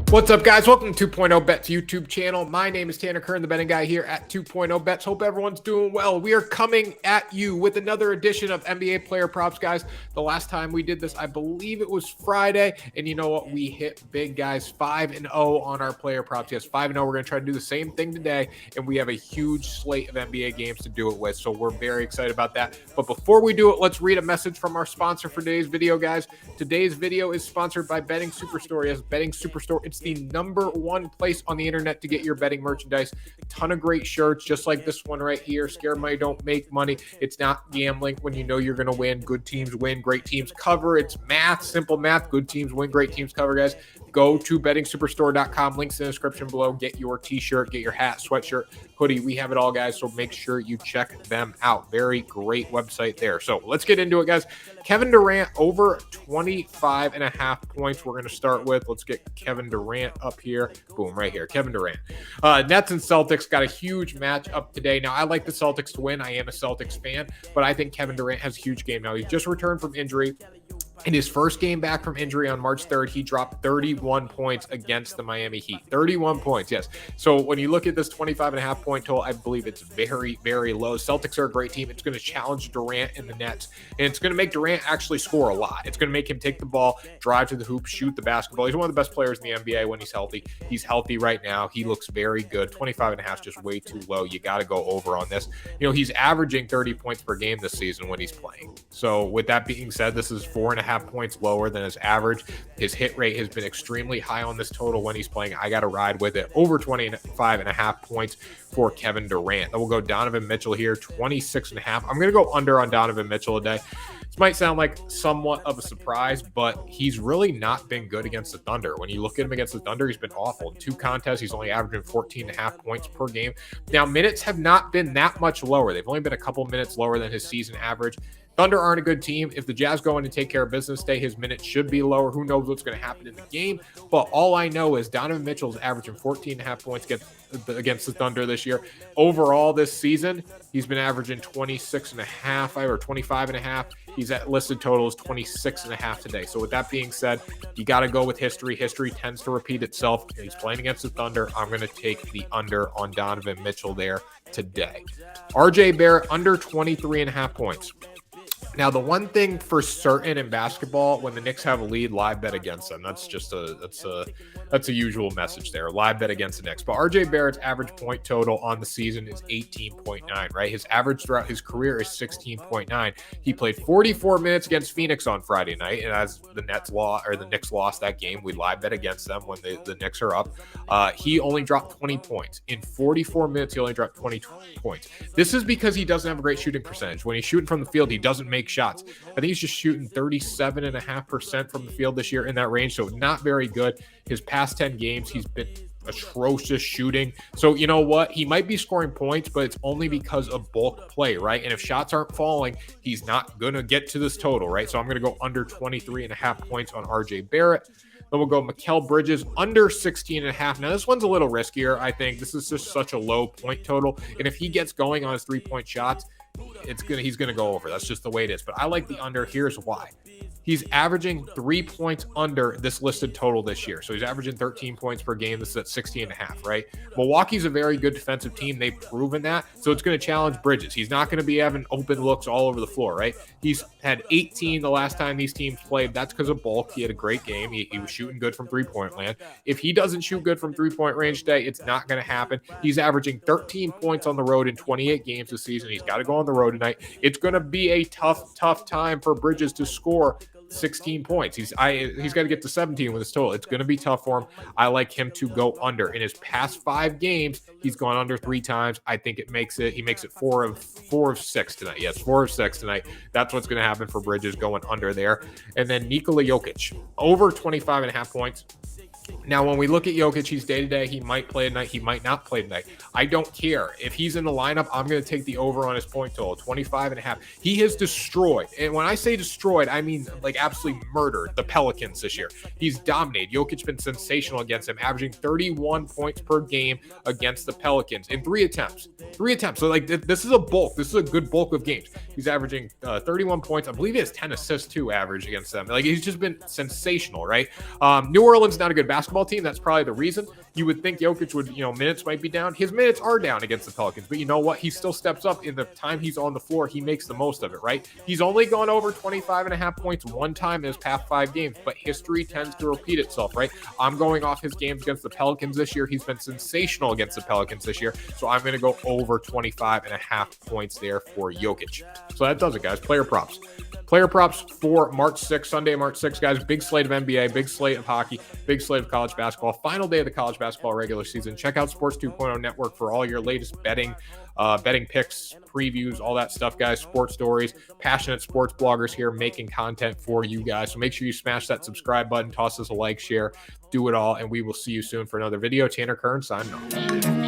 What's up, guys? Welcome to 2.0 Bets YouTube channel. My name is Tanner Kern, the betting guy here at 2.0 Bets. Hope everyone's doing well. We are coming at you with another edition of NBA player props, guys. The last time we did this, I believe it was Friday. And you know what? We hit big, guys. 5-0 on our player props. Yes, 5-0. We're going to try to do the same thing today. And we have a huge slate of NBA games to do it with. So we're very excited about that. But before we do it, let's read a message from our sponsor for today's video, guys. Today's video is sponsored by Betting Superstore. Yes, Betting Superstore. It's the number one place on the internet to get your betting merchandise. A ton of great shirts, just like this one right here. Scared money don't make money. It's not gambling when you know you're going to win. Good teams win, great teams cover. It's math, simple math. Good teams win, great teams cover, guys. Go to bettingsuperstore.com. Links in the description below. Get your t-shirt, get your hat, sweatshirt, hoodie. We have it all, guys, so make sure you check them out. Very great website there. So let's get into it, guys. Kevin Durant over 25.5 points. We're going to start with, let's get Kevin Durant up here. Boom, right here. Kevin Durant. Nets and Celtics got a huge match up today. Now, I like the Celtics to win. I am a Celtics fan, but I think Kevin Durant has a huge game. Now, he's just returned from injury. In his first game back from injury on March 3rd, he dropped 31 points against the Miami Heat. 31 points, yes. So when you look at this 25.5 point total, I believe it's very, very low. Celtics are a great team. It's going to challenge Durant in the Nets, and it's going to make Durant actually score a lot. It's going to make him take the ball, drive to the hoop, shoot the basketball. He's one of the best players in the NBA when he's healthy. He's healthy right now. He looks very good. 25.5 is just way too low. You got to go over on this. You know, he's averaging 30 points per game this season when he's playing. So with that being said, this is 4.5 points lower than his average. His hit rate has been extremely high on this total when he's playing. I got to ride with it. Over 25.5 points for Kevin Durant. Then we'll go Donovan Mitchell here, 26.5. I'm going to go under on Donovan Mitchell today. This might sound like somewhat of a surprise, but he's really not been good against the Thunder. When you look at him against the Thunder, he's been awful. In 2 contests, he's only averaging 14.5 points per game. Now, minutes have not been that much lower. They've only been a couple minutes lower than his season average. Thunder aren't a good team. If the Jazz go in and take care of business today, his minutes should be lower. Who knows what's going to happen in the game? But all I know is Donovan Mitchell is averaging 14.5 points against the Thunder this year. Overall this season, he's been averaging 26.5 or 25.5. He's at listed total is 26.5 today. So with that being said, you got to go with history. History tends to repeat itself. He's playing against the Thunder. I'm going to take the under on Donovan Mitchell there today. RJ Barrett under 23.5 points. Now, the one thing for certain in basketball, when the Knicks have a lead, live bet against them. That's just that's a usual message there. Live bet against the Knicks. But RJ Barrett's average point total on the season is 18.9, right? His average throughout his career is 16.9. He played 44 minutes against Phoenix on Friday night, and as the Knicks lost that game, we live bet against them when the Knicks are up. He only dropped 20 points. In 44 minutes, he only dropped 20 points. This is because he doesn't have a great shooting percentage. When he's shooting from the field, he doesn't make shots. I think he's just shooting 37.5% from the field this year in that range, so not very good. His past 10 games, he's been atrocious shooting. So you know what? He might be scoring points, but it's only because of bulk play, right? And if shots aren't falling, he's not going to get to this total, right? So I'm going to go under 23.5 points on RJ Barrett. Then we'll go Mikal Bridges under 16.5. Now, this one's a little riskier, I think. This is just such a low point total. And if he gets going on his three-point shots, he's going to go over. That's just the way it is. But I like the under. Here's why. He's averaging 3 points under this listed total this year. So he's averaging 13 points per game. This is at 16.5, right? Milwaukee's a very good defensive team. They've proven that. So it's going to challenge Bridges. He's not going to be having open looks all over the floor, right? He's had 18 the last time these teams played. That's because of bulk. He had a great game. He was shooting good from three-point land. If he doesn't shoot good from three-point range today, it's not going to happen. He's averaging 13 points on the road in 28 games this season. He's got to go on the road tonight. It's going to be a tough time for Bridges to score 16 points. He's got to get to 17 with his total. It's going to be tough for him. I like him to go under. In his past 5 games, he's gone under 3 times. I think he makes it 4 of 6 tonight. Yes, 4 of 6 tonight. That's what's going to happen for Bridges going under there. And then Nikola Jokic over 25.5 points. Now, when we look at Jokic, he's day-to-day. He might play tonight. He might not play tonight. I don't care. If he's in the lineup, I'm going to take the over on his point total, 25.5. He has destroyed, and when I say destroyed, I mean like absolutely murdered the Pelicans this year. He's dominated. Jokic's been sensational against them, averaging 31 points per game against the Pelicans in 3 attempts. 3 attempts. So, like, this is a bulk. This is a good bulk of games. He's averaging 31 points. I believe he has 10 assists, too, average against them. Like, he's just been sensational, right? New Orleans, not a good basketball basketball team, that's probably the reason. You would think Jokic would, minutes might be down. His minutes are down against the Pelicans, but you know what? He still steps up. In the time he's on the floor, he makes the most of it, right? He's only gone over 25.5 points one time in his past 5 games, but history tends to repeat itself, right? I'm going off his games against the Pelicans this year. He's been sensational against the Pelicans this year, so I'm going to go over 25.5 points there for Jokic. So that does it, guys. Player props. Player props for March 6th, Sunday, March 6th, guys. Big slate of NBA, big slate of hockey, big slate of college basketball. Final day of the college basketball regular season. Check out Sports 2.0 Network for all your latest betting picks, previews, all that stuff, guys. Sports stories, passionate sports bloggers here making content for you guys. So make sure you smash that subscribe button, toss us a like, share, do it all, and we will see you soon for another video. Tanner Kern signing off.